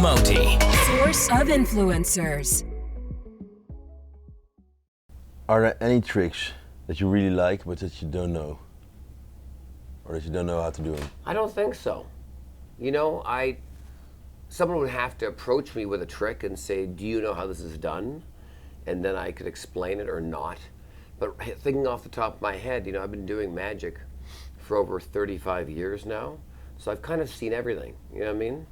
Moti. Source of influencers. Are there any tricks that you really like but that you don't know? Or that you don't know how to do them? I don't think so. You know, someone would have to approach me with a trick and say, do you know how this is done? And then I could explain it or not. But thinking off the top of my head, you know, I've been doing magic for over 35 years now. So I've kind of seen everything, you know what I mean?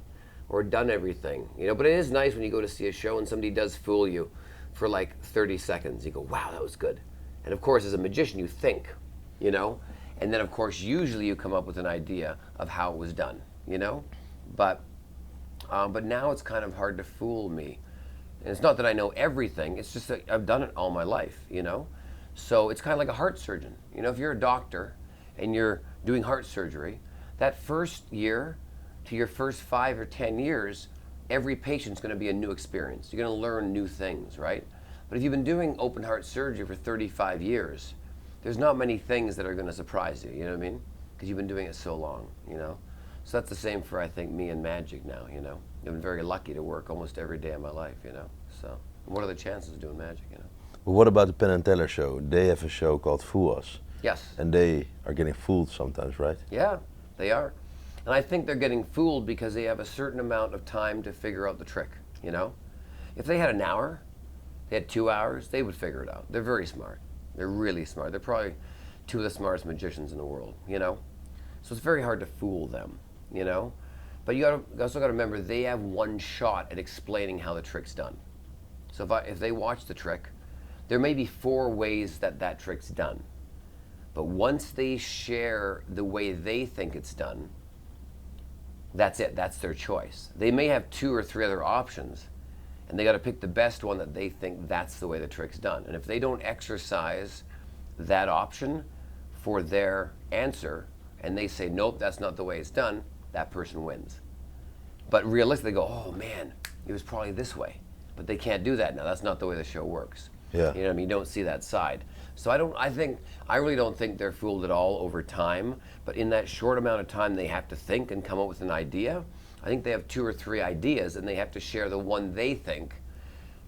Or done everything, you know, but it is nice when you go to see a show and somebody does fool you for like 30 seconds. You go, wow, that was good. And of course, as a magician, you think, you know? And then of course, usually you come up with an idea of how it was done, you know? But now it's kind of hard to fool me. And it's not that I know everything, it's just that I've done it all my life, you know? So it's kind of like a heart surgeon. You know, if you're a doctor and you're doing heart surgery, that first year to your first 5 or 10 years, every patient's gonna be a new experience. You're gonna learn new things, right? But if you've been doing open heart surgery for 35 years, there's not many things that are gonna surprise you, you know what I mean? Because you've been doing it so long, you know? So that's the same for, I think, me and magic now, you know? I've been very lucky to work almost every day of my life, you know? So what are the chances of doing magic, you know? But what about the Penn and Teller show? They have a show called Fool Us. Yes. And they are getting fooled sometimes, right? Yeah, they are. And I think they're getting fooled because they have a certain amount of time to figure out the trick, you know? If they had an hour, they had 2 hours, they would figure it out. They're very smart. They're really smart. They're probably two of the smartest magicians in the world, you know? So it's very hard to fool them, you know? But you also got to remember, they have one shot at explaining how the trick's done. So if they watch the trick, there may be 4 ways that trick's done. But once they share the way they think it's done, that's it, that's their choice. They may have 2 or 3 other options, and they got to pick the best one that they think that's the way the trick's done. And if they don't exercise that option for their answer, and they say, nope, that's not the way it's done, that person wins. But realistically, they go, oh man, it was probably this way. But they can't do that now, that's not the way the show works. Yeah. You know what I mean? You don't see that side. So I really don't think they're fooled at all over time, but in that short amount of time they have to think and come up with an idea. I think they have 2 or 3 ideas and they have to share the one they think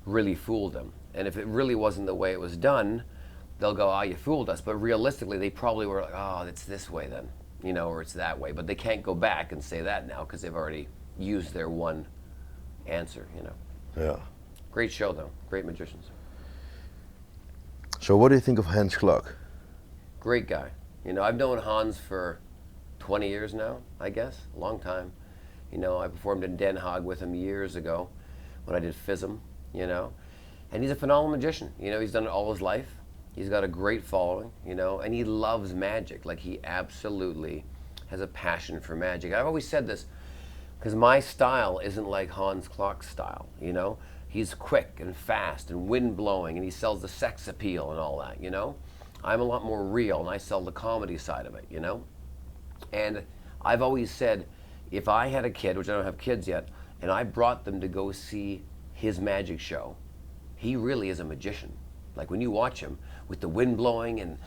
really fooled them. And if it really wasn't the way it was done, they'll go, oh, you fooled us. But realistically, they probably were like, oh, it's this way then, you know, or it's that way. But they can't go back and say that now because they've already used their one answer, you know. Yeah. Great show though, great magicians. So what do you think of Hans Klok? Great guy. You know, I've known Hans for 20 years now, I guess, a long time. You know, I performed in Den Haag with him years ago when I did FISM, you know. And he's a phenomenal magician. You know, he's done it all his life. He's got a great following, you know, and he loves magic. Like, he absolutely has a passion for magic. I've always said this, because my style isn't like Hans Klok's style, you know. He's quick and fast and wind-blowing, and he sells the sex appeal and all that, you know. I'm a lot more real, and I sell the comedy side of it, you know. And I've always said, if I had a kid, which I don't have kids yet, and I brought them to go see his magic show, he really is a magician. Like, when you watch him with the wind blowing and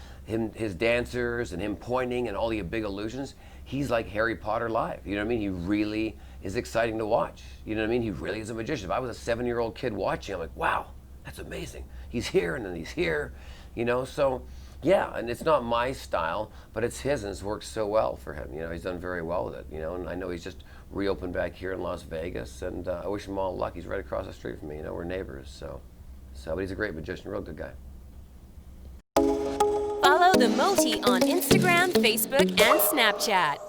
his dancers and him pointing and all the big illusions, he's like Harry Potter live. You know what I mean? He really is exciting to watch. You know what I mean? He really is a magician. If I was a 7-year-old kid watching, I'm like, wow, that's amazing. He's here and then he's here, you know? So yeah, and it's not my style, but it's his, and it's worked so well for him. You know, he's done very well with it, you know, and I know he's just reopened back here in Las Vegas, and I wish him all luck. He's right across the street from me, you know, we're neighbors, so but he's a great magician, real good guy. Follow the Moti on Instagram, Facebook, and Snapchat.